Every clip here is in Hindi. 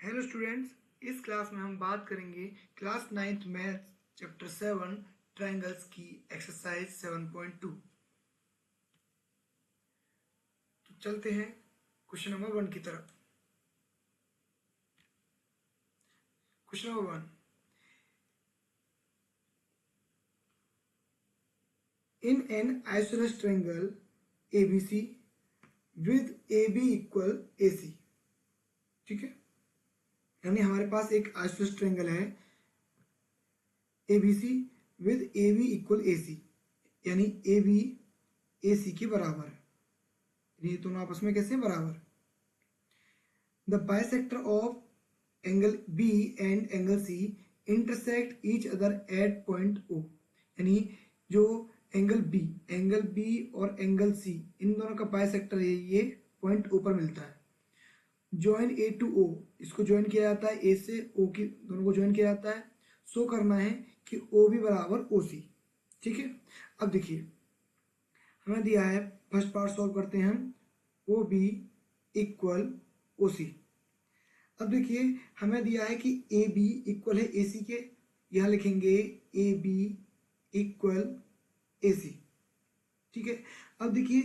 हेलो स्टूडेंट्स, इस क्लास में हम बात करेंगे class 9th maths chapter 7 triangles की एक्सरसाइज 7.2। तो चलते हैं क्वेश्चन नंबर 1 की तरफ। Question number 1, in an isosceles triangle ABC with AB equal AC। ठीक है, यानी हमारे पास एक आइसोसेलेस ट्रायंगल है ABC with AB equal AC, यानी AB AC के बराबर है। ये दोनों आपस में कैसे बराबर। The bisector of angle B and angle C intersect each other at point O, यानी जो एंगल B और एंगल C इन दोनों का बाइसेक्टर है, ये पॉइंट O पर मिलता है। ज्वाइन A टू O, इसको ज्वाइन किया जाता है A से O की, दोनों को ज्वाइन किया जाता है। शो करना है कि OB बराबर OC। ठीक है, अब देखिए हमें दिया है, फर्स्ट पार्ट सॉल्व करते हैं हम, OB इक्वल OC। अब देखिए हमें दिया है कि AB इक्वल है AC के, यहाँ लिखेंगे AB इक्वल AC। ठीक है, अब देखिए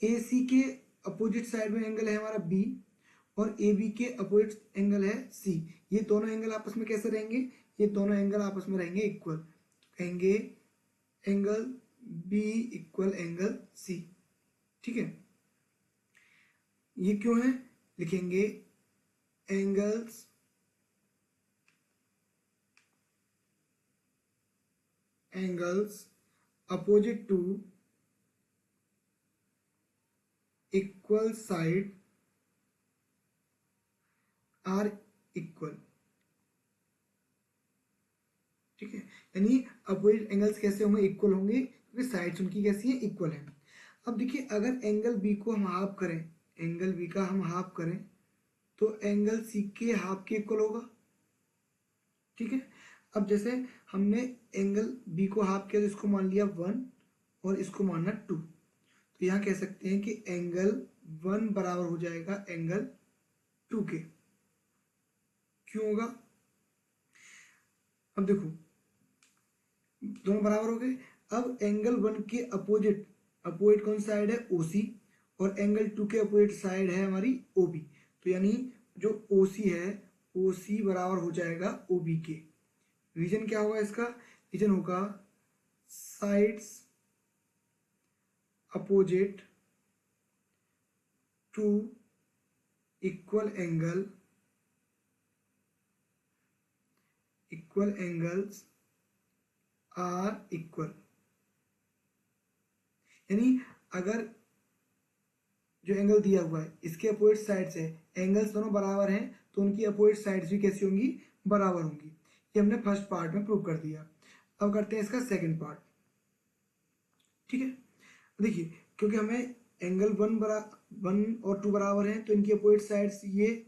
AC के अपोजिट साइड में एंगल है हमारा B और AB के अपोजिट एंगल है C। ये दोनों एंगल आपस में कैसे रहेंगे, ये दोनों एंगल आपस में रहेंगे इक्वल, कहेंगे angle B equal angle C। ठीक है, ये क्यों है, लिखेंगे angles opposite to equal side are equal। ठीक है, यानी अपोजिट एंगल्स कैसे होंगे, इक्वल होंगे, क्योंकि साइड्स उनकी कैसी है, इक्वल है। अब देखिए अगर एंगल B को हम हाफ करें, एंगल B का हम हाफ करें तो एंगल C के हाफ के इक्वल होगा। ठीक है, अब जैसे हमने एंगल B को हाफ किया तो इसको मान लिया 1 और इसको मानना 2, तो यहाँ कह सकते हैं कि एंगल 1 बराबर हो जाएगा एंगल 2 के। क्यों होगा, अब देखो दोनों बराबर हो गए। अब एंगल 1 के अपोजिट कौन साइड है, OC, और एंगल 2 के अपोजिट साइड है हमारी OB। तो यानी जो OC है, OC बराबर हो जाएगा OB के। रीजन क्या होगा इसका, रीजन होगा sides opposite to equal angles are equal. यानी अगर जो एंगल दिया हुआ है इसके अपोजिट साइड से एंगल्स दोनों बराबर हैं तो उनकी अपोजिट साइड्स भी कैसी होंगी, बराबर होंगी। ये हमने फर्स्ट पार्ट में प्रूव कर दिया। अब करते हैं इसका सेकंड पार्ट। ठीक है, देखिए क्योंकि हमें एंगल 1 और 2 बराबर हैं तो इनकी अपोजिट साइड्स ये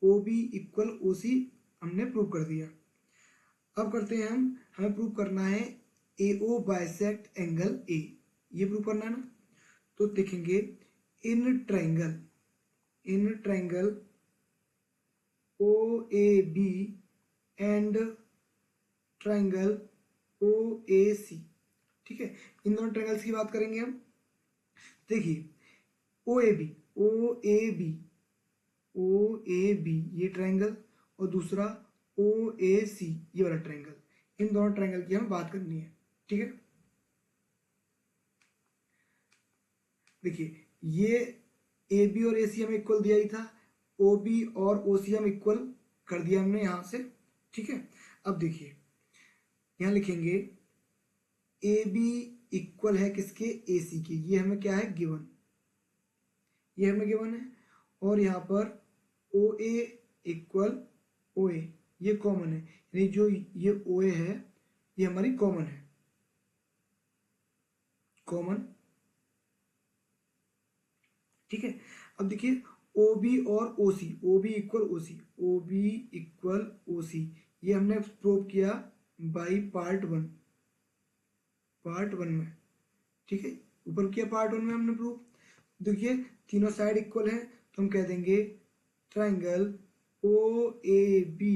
OB इक्वल OC हमने प्रूव कर दिया। अब करते हैं हमें प्रूव करना है AO बाइसेक्ट एंगल A, ये प्रूव करना है ना। तो देखेंगे in triangle OAB and triangle OAC। ठीक है, इन दोनों ट्रायंगल्स की बात करेंगे हम। देखिए OAB ये ट्रायंगल और दूसरा OAC ये वाला ट्रायंगल, इन दोनों ट्रायंगल की हमें बात करनी है। ठीक है, देखिए ये AB और AC हमें इक्वल दिया ही था, OB और OC हम इक्वल कर दिया हमने यहाँ से। ठीक है, अब देखिए यहाँ लिखेंगे AB इक्वल है किसके, AC के, ये हमें क्या है गिवन, ये हमें गिवन है। और यहाँ पर OA इक्वल OA, ये कॉमन है, यानी जो ये OA है ये हमारी कॉमन है, कॉमन। ठीक है, अब देखिए OB और OB इक्वल OC, ये हमने प्रूव किया बाई पार्ट 1 में। ठीक है, ऊपर किया पार्ट 1 में हमने प्रूव। देखिए तीनों साइड इक्वल है तो हम कह देंगे triangle O A B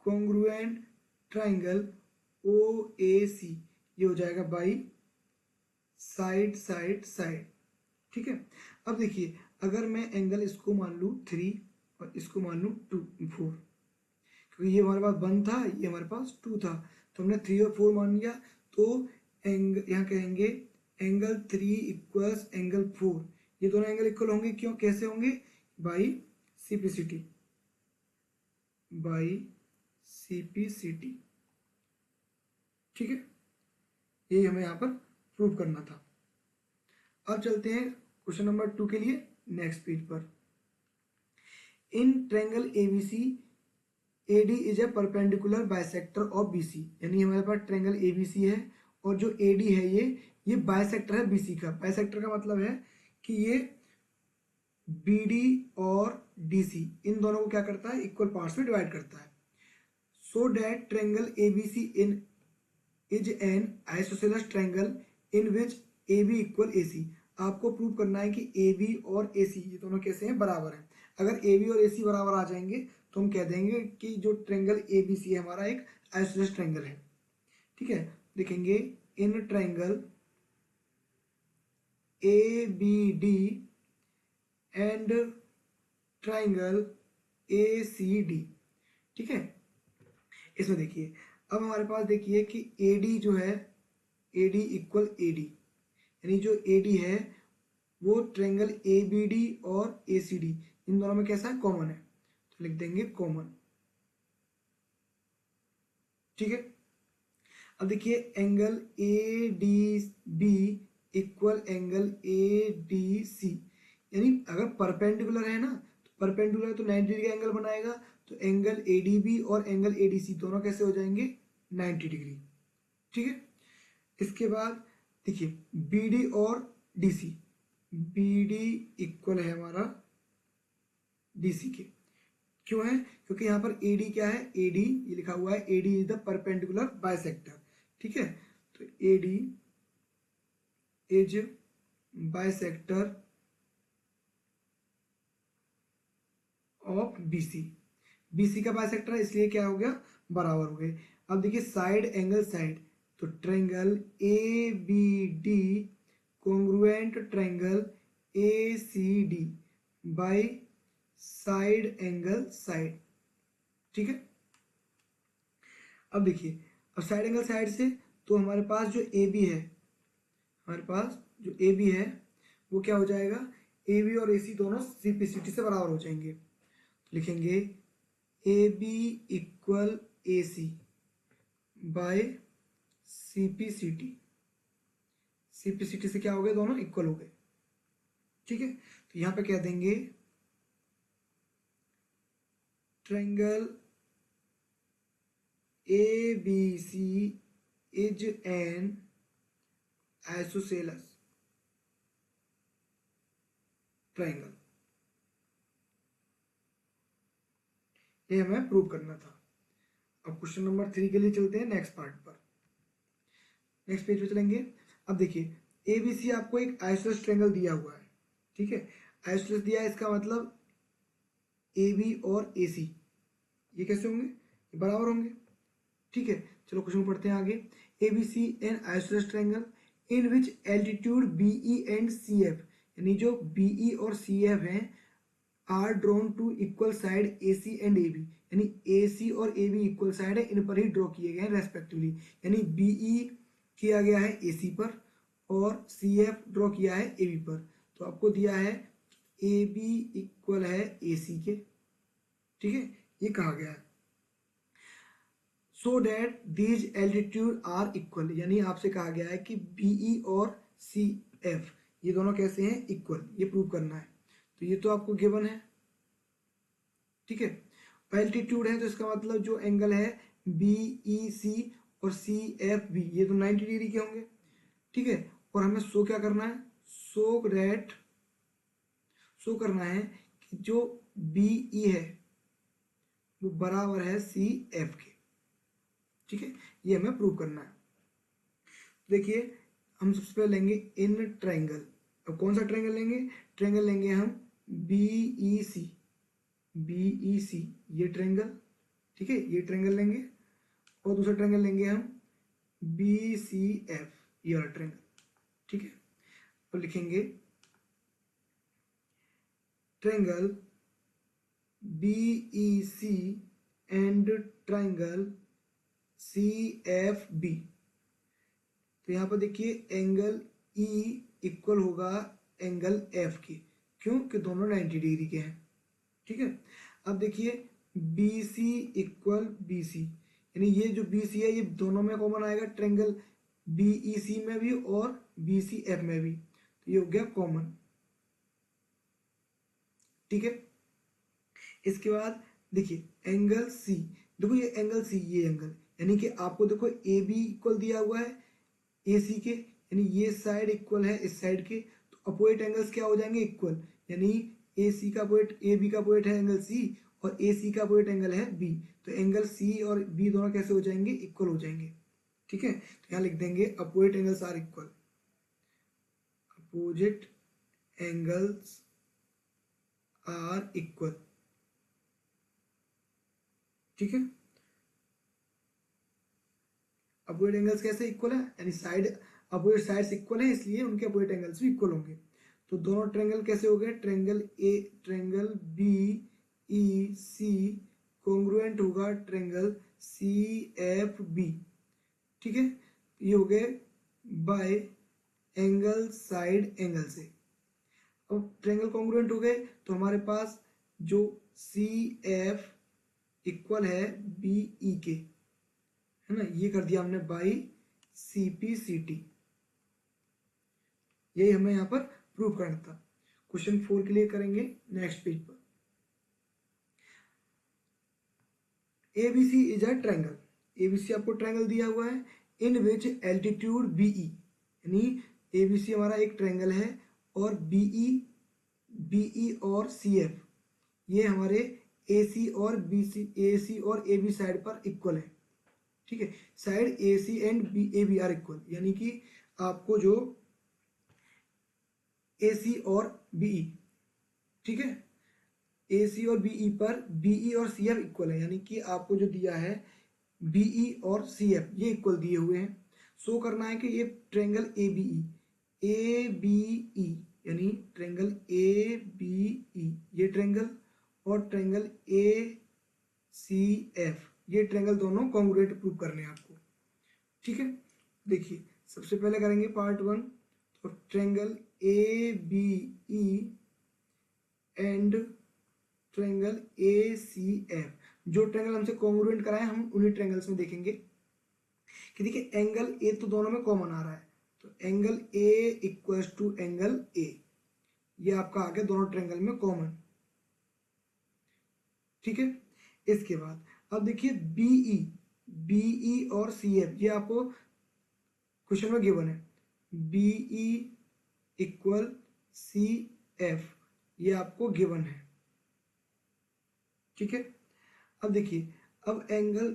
congruent triangle O A C, ये हो जाएगा बाई साइड साइड साइड। ठीक है, अब देखिए अगर मैं एंगल इसको मान लूँ 3 और इसको मान लूँ 4, क्योंकि ये हमारे पास 1 था, ये हमारे पास 2 था, तो हमने 3 और 4 मान लिया। तो यहाँ कहेंगे एंगल 3 इक्वल्स एंगल 4, ये दोनों एंगल इक्वल होंगे, क्यों, कैसे होंगे, बाई सीपीसीटी, बाई सीपीसीटी। ठीक है, ये हमें यहाँ पर प्रूव करना था। अब चलते हैं क्वेश्चन नंबर 2 के लिए नेक्स्ट पेज पर। In triangle ABC AD is a perpendicular bisector of BC, यानी हमारे पास ट्रायंगल ABC है और जो AD है ये बाइसेक्टर है BC का। बाइसेक्टर का मतलब है कि ये BD और DC इन दोनों को क्या करता है, इक्वल पार्ट्स में डिवाइड करता है। So that triangle ABC in is an isosceles triangle in which AB equal AC। आपको प्रूव करना है कि AB और AC ये दोनों कैसे हैं, बराबर हैं। अगर AB और AC बराबर आ जाएंगे तो हम कह देंगे कि जो ट्रायंगल ABC है हमारा एक आइसोसेलेस ट्रायंगल है। ठीक है, देखेंगे in triangle ABD and triangle ACD। ठीक है, इसमें देखिए अब हमारे पास देखिए कि AD जो है AD इक्वल AD, यानी जो AD है वो ट्रायंगल ABD और ACD इन दोनों में कैसा है, कॉमन है, तो लिख देंगे कॉमन। ठीक है, अब देखिए angle ADB equal angle ADC, यानी अगर परपेंडिकुलर है ना, तो परपेंडिकुलर तो 90 डिग्री का एंगल बनाएगा, तो एंगल ADB और एंगल ADC दोनों कैसे हो जाएंगे, 90 डिग्री। ठीक है, इसके बाद देखिए BD और DC, BD इक्वल है हमारा DC के, क्यों है, क्योंकि यहाँ पर AD क्या है, AD ये लिखा हुआ है AD is the perpendicular bisector. ठीक है, तो AD is bisector of BC का बाइसेक्टर है, इसलिए क्या हो गया, बराबर हो गए। अब देखिए साइड एंगल साइड, तो triangle ABD congruent triangle ACD by side angle side. ठीक है, अब देखिए अब साइड एंगल साइड से तो हमारे पास जो AB है, हमारे पास जो AB है वो क्या हो जाएगा, AB और AC दोनों CPCT से बराबर हो जाएंगे। लिखेंगे AB equal AC by CPCT, CPCT से क्या हो गए, दोनों इक्वल हो गए। ठीक है, तो यहां पे कह देंगे triangle ABC is an isosceles triangle, ये हमें प्रूव करना था। अब क्वेश्चन नंबर 3 के लिए चलते हैं नेक्स्ट पार्ट पर, नेक्स्ट पेज पे चलेंगे। अब देखिए ABC आपको एक आइसोसेलेस ट्रायंगल दिया हुआ है। ठीक है, आइसोसेलेस दिया है, इसका मतलब AB और AC ये कैसे होंगे, ये बराबर होंगे। ठीक है, चलो क्वेश्चन पढ़ते हैं आगे। ABC an isosceles triangle in which altitude BE and CF, यानी जो BE और CF हैं are drawn to equal side AC and AB, यानी AC और AB इक्वल साइड है, इन पर ही ड्रॉ किए गए हैं रेस्पेक्टिवली, यानी BE किया गया है AC पर और CF ड्रॉ किया है AB पर। तो आपको दिया है AB इक्वल है AC के। ठीक है, ये कहा गया है so that these altitude are equal, यानी आपसे कहा गया है कि BE और CF ये दोनों कैसे हैं, इक्वल, ये प्रूव करना है। तो ये तो आपको गिवन है। ठीक है, एल्टीट्यूड है तो इसका मतलब जो एंगल है BEC और CFB ये तो 90 डिग्री के होंगे। ठीक है, और हमें शो क्या करना है, शो करना है कि जो BE है वो बराबर है CF के। ठीक है, ये हमें प्रूव करना है। देखिए हम सबसे पहले लेंगे इन ट्रायंगल, अब कौन सा ट्रायंगल लेंगे, ट्रायंगल लेंगे हम BEC, BEC ये ट्रायंगल, ठीक है, ये ट्रायंगल लेंगे और दूसरा ट्रायंगल लेंगे हम BCF ये वाला ट्रायंगल, ठीक है। तो लिखेंगे triangle BEC and triangle CFB। तो यहाँ पर देखिए एंगल E इक्वल होगा एंगल F के, क्यों कि दोनों 90 डिग्री के हैं, ठीक है। अब देखिए BC इक्वल BC, यानी ये जो BC है ये दोनों में कॉमन आएगा, ट्रायंगल BEC में भी और BCF में भी, तो ये हो गया कॉमन, ठीक है। इसके बाद देखिए एंगल C, देखो ये एंगल C ये एंगल, यानी कि आपको देखो AB इक्वल दिया हुआ है AC के, यानी ये साइड इक्वल है इस साइड के, तो अपोजिट एंगल्स क्या हो जाएंगे इक्वल, यानी AC का अपोजिट AB का अपोजिट है एंगल C और AC का अपोजिट एंगल है B, तो एंगल C और B दोनों कैसे हो जाएंगे इक्वल हो जाएंगे, ठीक है। तो यहाँ लिख देंगे opposite angles are equal, opposite angles are equal, ठीक है। अपोजिट एंगल्स कैसे इक्वल है, यानी साइड अपोजिट साइड्स इक्वल है इसलिए उनके अपोजिट एंगल्स भी इक्वल होंगे। तो दोनों ट्रायंगल कैसे हो गए, ट्रायंगल BEC कॉन्ग्रुएंट होगा ट्रायंगल CFB, ठीक है। ये हो गए बाय एंगल साइड एंगल से। अब ट्रायंगल कॉन्ग्रुएंट हो गए तो हमारे पास जो CF इक्वल है BE के, है ना, ये कर दिया हमने बाई CPCT, यही हमें यहाँ पर प्रूव करना था। क्वेश्चन 4 के लिए करेंगे नेक्स्ट पेज पर। ABC is a triangle, ABC आपको ट्रायंगल दिया हुआ है इन विच एल्टीट्यूड BE, यानी ABC हमारा एक ट्रायंगल है और BE और CF ये हमारे AC और AB साइड पर इक्वल है, ठीक है। Side AC and AB are equal, यानी कि आपको जो AC और BE, ठीक है, AC और BE पर BE और CF इक्वल है, यानी कि आपको जो दिया है BE और CF ये इक्वल दिए हुए हैं। शो करना है कि ये ट्रायंगल ABE यानी ट्रायंगल ABE ये ट्रायंगल और ट्रायंगल ACF ये ट्रायंगल दोनों कॉन्ग्रुएंट प्रूव करने हैं आपको, ठीक है। देखिए सबसे पहले करेंगे पार्ट 1, तो triangle ABE and triangle ACF, जो ट्रायंगल हमसे कॉन्ग्रुएंट कराए हम उन्हीं ट्रायंगल्स में देखेंगे कि देखिए एंगल A तो दोनों में कॉमन आ रहा है, तो angle A equals to angle A, ये आपका आ गया दोनों ट्रायंगल में कॉमन, ठीक है। इसके बाद अब देखिए BE और CF ये आपको क्वेश्चन में गिवन है, BE इक्वल CF ये आपको गिवन है, ठीक है। अब देखिए अब एंगल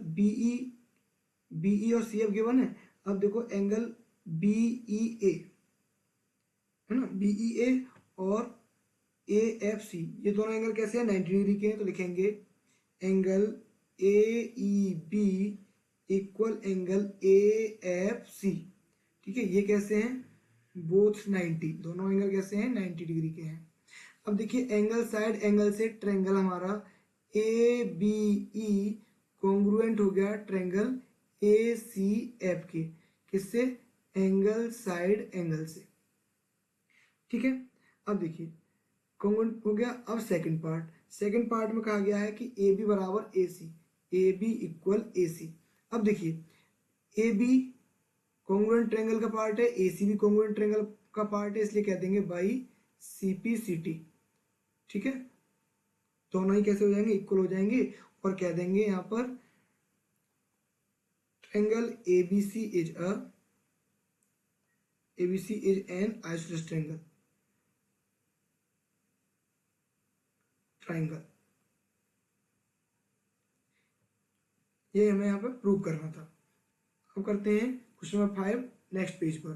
BE और CF गिवन है, अब देखो एंगल BEA है ना, BEA और AFC ये दोनों एंगल कैसे हैं 90 डिग्री के हैं, तो लिखेंगे angle AEB equal angle AFC, ठीक है। ये कैसे हैं बोथ 90, दोनों एंगल कैसे हैं 90 डिग्री के हैं। अब देखिए एंगल साइड एंगल से ट्रायंगल हमारा ABE कॉन्ग्रुएंट हो गया ट्रायंगल ACF के, किससे, एंगल साइड एंगल से, ठीक है। अब देखिए कॉन्ग्रुएंट हो गया। अब सेकंड पार्ट में कहा गया है कि AB बराबर AC, AB इक्वल AC। अब देखिए AB कॉन्ग्रुएंट ट्रायंगल का पार्ट है, AC भी कॉन्ग्रुएंट ट्रायंगल का पार्ट है, इसलिए कह देंगे बाई CPCT, ठीक है। दोनों ही कैसे हो जाएंगे इक्वल हो जाएंगे, और कह देंगे यहाँ पर triangle ABC is an isosceles triangle, ये हमें यहाँ पर प्रूव करना था। अब करते हैं क्वेश्चन नंबर 5 नेक्स्ट पेज पर।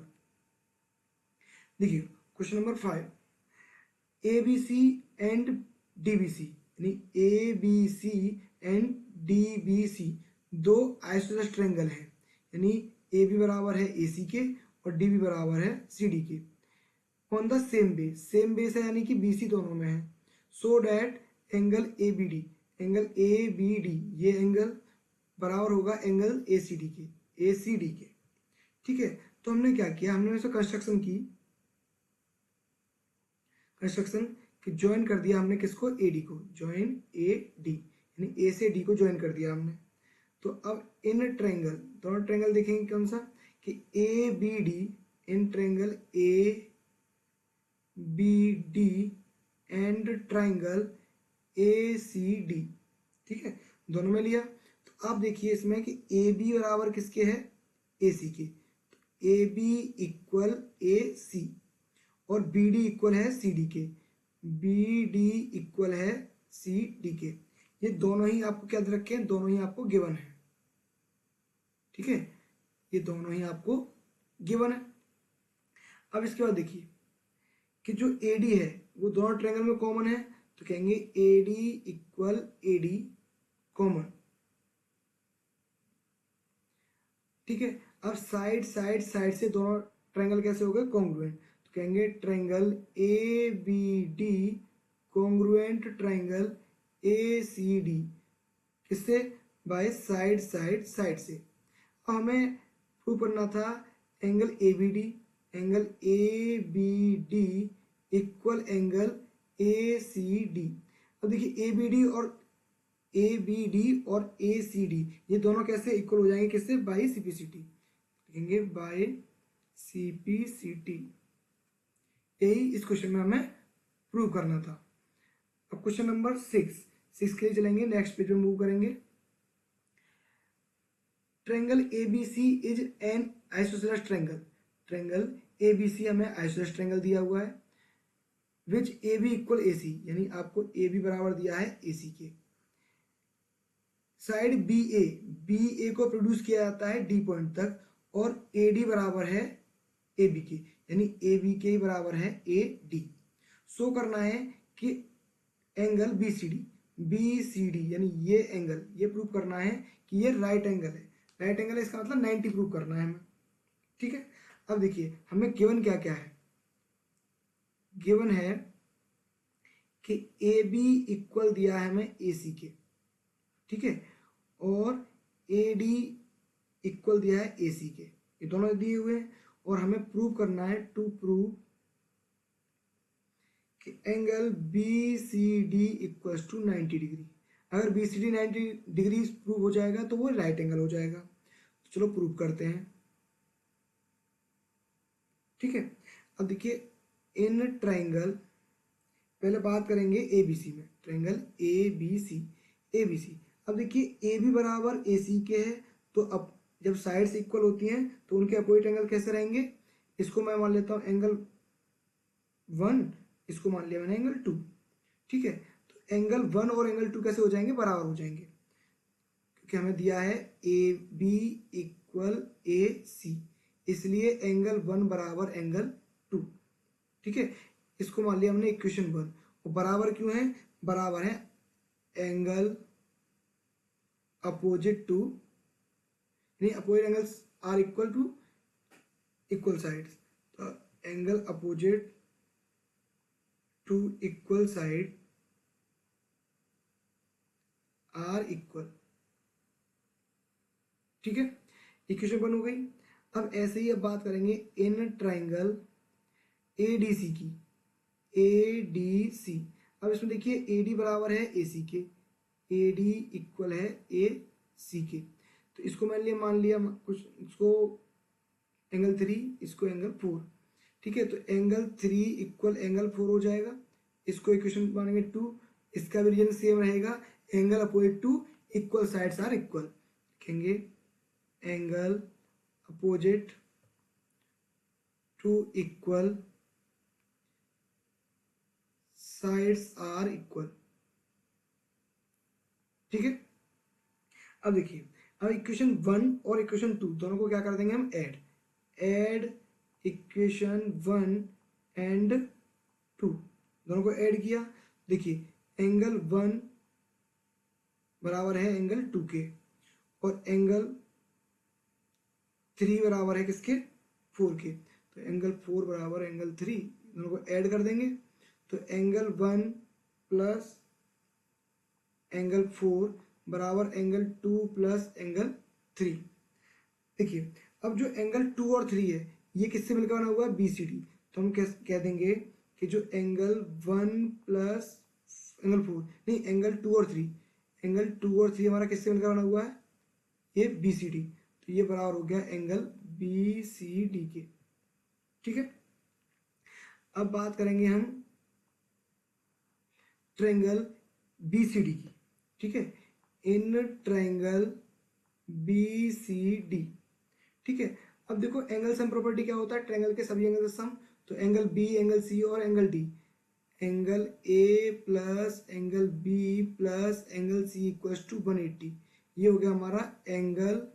देखिए question number 5, ABC and DBC यानी A B C and D B C दो आइसोसेलेस ट्रायंगल है, यानी ए बी बराबर है ए सी के और डी बी बराबर है सी डी के, ऑन द सेम बेस है यानी कि बी सी दोनों में है, so that angle A B D, angle A B D ये एंगल बराबर होगा एंगल ए सी डी के, ठीक है। तो हमने क्या किया, हमने इसमें कंस्ट्रक्शन कि ज्वाइन कर दिया हमने किसको, ए डी को, ज्वाइन ए डी यानी ए से डी को ज्वाइन कर दिया हमने। तो अब इन ट्रायंगल, दोनों ट्रायंगल देखेंगे कौन सा, कि A B D, in triangle A B D and triangle A C D, ठीक है, दोनों में लिया। तो आप देखिए इसमें कि ए बी बराबर किसके है, ए सी के, ए बी इक्वल ए सी और बी डी इक्वल है सी डी के, बी डी इक्वल है सी डी के, ये दोनों ही आपको क्या दे रखे हैं, दोनों ही आपको गिवन है, ठीक है, ये दोनों ही आपको गिवन है। अब इसके बाद देखिए कि जो ए डी है वो दोनों ट्रायंगल में कॉमन है, तो कहेंगे A D equal A D common, ठीक है। अब साइड से दोनों ट्रायंगल कैसे हो गए, कॉन्ग्रुएंट, तो कहेंगे triangle A B D congruent triangle A C D, किससे, बाय साइड से। अब हमें प्रूव करना था angle A B D equal angle A C D. अब देखिए ए बी डी और ए सी डी ये दोनों कैसे इक्वल हो जाएंगे, किससे, by C P C T, लिखेंगे by C P C T, यही इस क्वेश्चन में हमें प्रूव करना था। अब क्वेश्चन नंबर 6 के लिए चलेंगे, नेक्स्ट पेज में मूव करेंगे। Triangle ABC is an isosceles triangle ABC हमें आइसोसेलेस ट्रायंगल दिया हुआ है, विच AB इक्वल AC, यानी आपको AB बराबर दिया है AC के, साइड BA को प्रोड्यूस किया जाता है D पॉइंट तक और AD बराबर है AB के, यानी AB के बराबर है AD। शो करना है कि एंगल BCD यानी ये एंगल, ये प्रूव करना है कि ये राइट एंगल है, इसका मतलब 90 प्रूव करना है हमें, ठीक है। अब देखिए हमें गिवन क्या क्या है, गिवन है कि AB इक्वल दिया है हमें AC के, ठीक है, और AD इक्वल दिया है AC के, ये दोनों दिए हुए हैं और हमें प्रूव करना है, टू प्रूव कि angle BCD equals to 90 degree. अगर BCD 90 डिग्री प्रूव हो जाएगा तो वो राइट एंगल हो जाएगा। तो चलो प्रूव करते हैं, ठीक है। अब देखिए इन ट्रायंगल, पहले बात करेंगे ABC में, ट्रायंगल ABC। अब देखिए AB बराबर AC के है, तो अब जब साइड्स इक्वल होती हैं तो उनके अपोजिट एंगल कैसे रहेंगे, इसको मैं मान लेता हूँ एंगल 1, इसको मान लिया मैंने एंगल 2, ठीक है। तो एंगल 1 और एंगल 2 कैसे हो जाएंगे, बराबर हो जाएंगे, क्योंकि हमें दिया है AB इक्वल AC, इसलिए एंगल 1 बराबर एंगल 2, ठीक है। इसको मान लिया हमने इक्वेशन 1, और बराबर क्यों है, बराबर है एंगल अपोजिट टू, यानी opposite angles are equal to equal sides, तो angle opposite to equal side are equal, ठीक है। इक्वेशन 1 हो गई। अब ऐसे ही अब बात करेंगे इन ट्रायंगल ADC की, ADC। अब इसमें देखिए AD बराबर है AC के, AD इक्वल है AC के, तो इसको मैंने मान लिया कुछ, इसको एंगल 3, इसको एंगल 4, ठीक है। तो एंगल 3 इक्वल एंगल 4 हो जाएगा, इसको इक्वेशन मानेंगे 2, इसका भी रीजन सेम रहेगा, angle opposite to equal sides are equal, लिखेंगे angle opposite to equal sides are equal, ठीक है। अब देखिए, अब इक्वेशन 1 और इक्वेशन 2 दोनों को क्या कर देंगे हम, ऐड इक्वेशन 1 एंड 2 दोनों को ऐड किया। देखिए एंगल 1 बराबर है एंगल 2 के, और एंगल 3 बराबर है किसके, 4 के। तो एंगल 4 बराबर एंगल 3, दोनों को ऐड कर देंगे तो एंगल 1 प्लस एंगल 4 बराबर एंगल 2 प्लस एंगल 3। देखिए अब जो एंगल 2 और 3 है ये किससे मिलकर बना हुआ है, BCD। तो हम कह देंगे कि जो एंगल 1 प्लस एंगल 4 नहीं, एंगल 2 और 3, एंगल 2 और 3 हमारा किससे मिलकर बना हुआ है, ये BCD। तो ये बराबर हो गया एंगल BCD के। ठीक है, अब बात करेंगे हम ट्रायंगल BCD की। ठीक है, इन ट्रायंगल BCD। ठीक है, अब देखो एंगल सम प्रॉपर्टी क्या होता है, ट्रायंगल के सभी एंगल का सम। तो एंगल B, एंगल C और angle D, angle A plus angle B plus angle C equal to 180, ये हो गया हमारा एंगल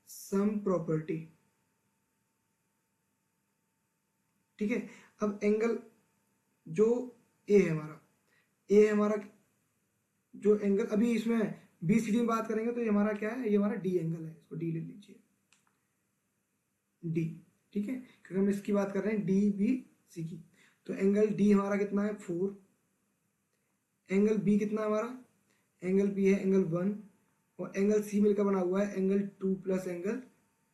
सम प्रॉपर्टी। ठीक है, अब एंगल जो A है हमारा, A है हमारा जो एंगल, अभी इसमें BCD में बात करेंगे तो ये हमारा क्या है, ये हमारा D एंगल है, इसको D ले लीजिए, D। ठीक है, क्योंकि हम इसकी बात कर रहे हैं DBC की। तो एंगल D हमारा कितना है 4, एंगल B कितना है हमारा, एंगल B है एंगल 1, और एंगल C मिलकर बना हुआ है angle 2 plus angle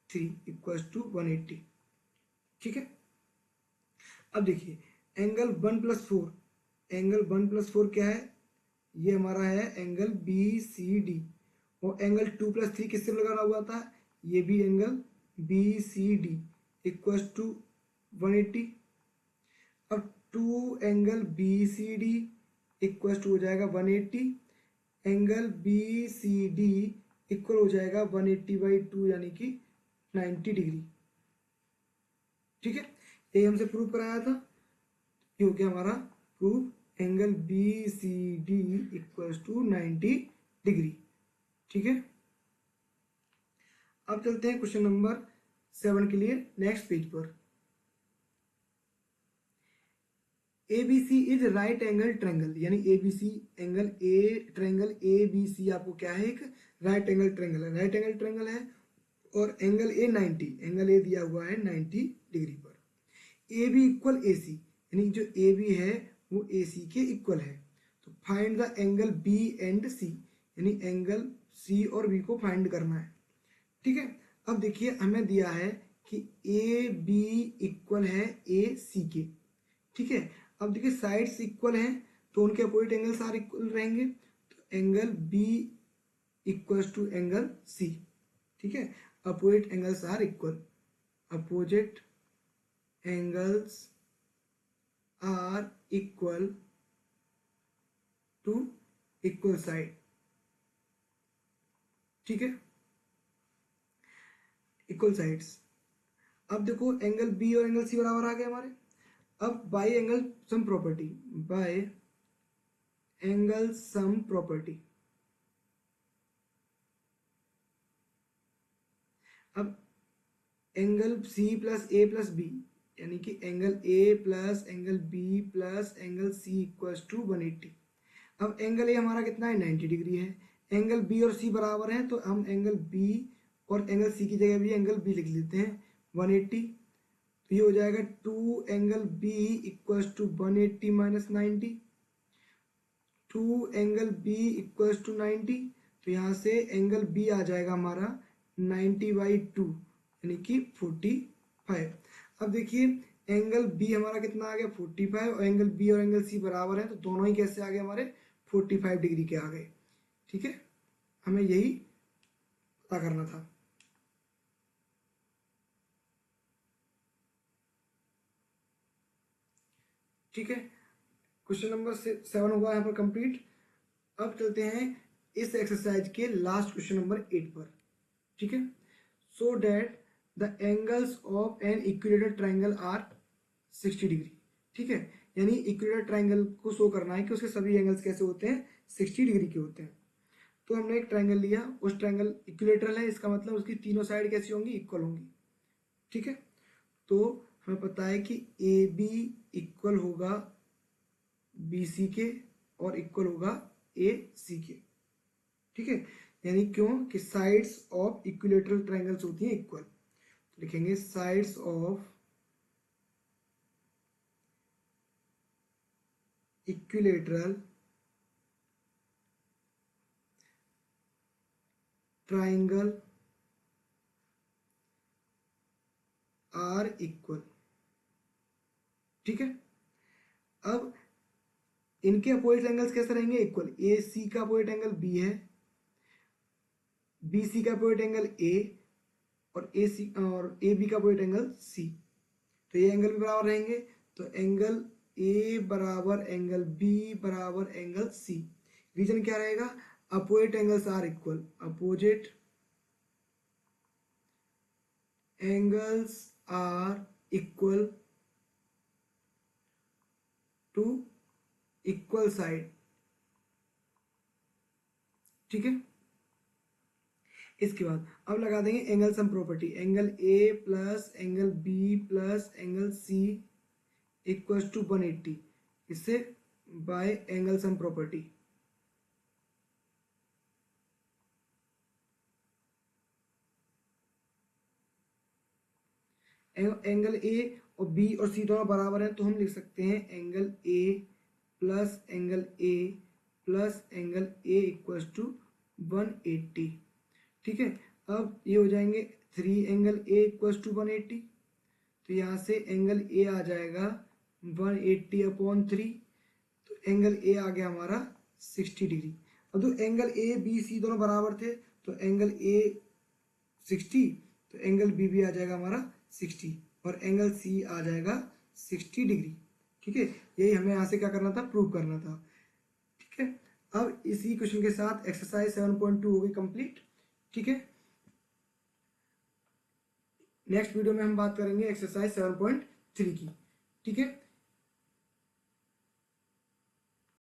3 equal to 180। ठीक है, अब देखिए एंगल 1 प्लस 4, एंगल 1 प्लस 4 क्या है, ये हमारा है एंगल BCD, और एंगल 2 प्लस 3 किससे लगाना हुआ था, ये भी एंगल BCD इक्वल टू 180। अब 2 एंगल BCD इक्वल टू हो जाएगा 180, एंगल BCD इक्वल हो जाएगा 180/2 यानी कि 90 डिग्री। ठीक है, ये हमसे प्रूव कराया था, ये हो गया हमारा proof, angle BCD equal to 90 degree. ठीक है, अब चलते हैं क्वेश्चन नंबर 7 के लिए नेक्स्ट पेज पर। ABC is right angle triangle, यानी ABC एंगल ट्रायंगल ABC आपको क्या है, एक राइट एंगल ट्रायंगल है, राइट एंगल ट्रायंगल है, और एंगल A 90, एंगल A दिया हुआ है 90 डिग्री पर। AB इक्वल AC, यानी जो AB है वो AC के इक्वल है। तो find the angle B and C, यानी एंगल C और B को फाइंड करना है। ठीक है, अब देखिए हमें दिया है कि AB इक्वल है AC के। ठीक है, अब देखिए साइड्स इक्वल हैं तो उनके अपोजिट एंगल्स आर इक्वल रहेंगे, तो angle B equal to angle C। ठीक है, opposite angles are equal, opposite angles are equal to equal side. ठीक है, इक्वल साइड्स। अब देखो एंगल B और एंगल C बराबर आ गए हमारे। अब by angle sum property, by angle sum property, अब angle C plus A plus B, यानी कि angle A plus angle B plus angle C equal to 180। अब एंगल A हमारा कितना है, 90 डिग्री है, एंगल B और C बराबर है, तो हम एंगल B और एंगल C की जगह भी एंगल B लिख लेते हैं 180। तो ये हो जाएगा 2 angle B equal to 180 minus 90, 2 angle B equal to 90। तो यहाँ से एंगल B आ जाएगा हमारा 90/2 यानी कि 45। अब देखिए एंगल B हमारा कितना आ गया 45, और एंगल B और एंगल C बराबर है, तो दोनों ही कैसे आ गए हमारे 45 डिग्री के आ गए। ठीक है, हमें यही पता करना था। ठीक है, क्वेश्चन नंबर 7 हुआ यहाँ पर कंप्लीट। अब चलते हैं इस एक्सरसाइज के लास्ट क्वेश्चन नंबर 8 पर। ठीक है, so that the angles of an equilateral triangle are 60 degree. ठीक है, यानी इक्विलेटरल ट्रायंगल को शो करना है कि उसके सभी एंगल्स कैसे होते हैं, 60 डिग्री के होते हैं। तो हमने एक ट्रायंगल लिया, उस ट्रायंगल इक्विलेटरल है, इसका मतलब उसकी तीनों साइड कैसी होंगी, इक्वल होंगी। ठीक है, तो हमें पता है कि AB इक्वल होगा BC के, और इक्वल होगा ए सी के। ठीक है, यानी क्यों कि साइड्स ऑफ इक्विलेटरल ट्रायंगल्स होती हैं इक्वल। तो लिखेंगे sides of equilateral triangle are equal. ठीक है, अब इनके अपोजिट एंगल्स कैसे रहेंगे? इक्वल। ए सी का अपोजिट एंगल बी है, बी सी का अपोजिट एंगल ए, और ए सी और ए बी का अपोजिट एंगल सी। तो ये एंगल भी बराबर रहेंगे। तो एंगल ए बराबर एंगल बी बराबर एंगल सी। रीजन क्या रहेगा? Opposite angles are equal. Opposite angles are equal to equal side. ठीक है, इसके बाद अब लगा देंगे angle sum property. Angle A plus angle B plus angle C equals to 180, इससे by angle sum property. Angle A और बी और सी दोनों बराबर हैं, तो हम लिख सकते हैं angle A plus angle A plus angle A equals to 180। ठीक है, अब ये हो जाएंगे 3 एंगल ए इक्वल्स टू 180। तो यहाँ से एंगल ए आ जाएगा 180/3। तो एंगल ए आ गया हमारा 60 डिग्री। अब तो एंगल ए बी सी दोनों बराबर थे, तो एंगल ए 60, तो एंगल बी भी आ जाएगा हमारा 60 और एंगल सी आ जाएगा 60 डिग्री। ठीक है, यही हमें यहाँ से क्या करना था? प्रूव करना था। ठीक है, अब इसी क्वेश्चन के साथ एक्सरसाइज 7.2 हो गई कंप्लीट। ठीक है, नेक्स्ट वीडियो में हम बात करेंगे एक्सरसाइज 7.3 की। ठीक है।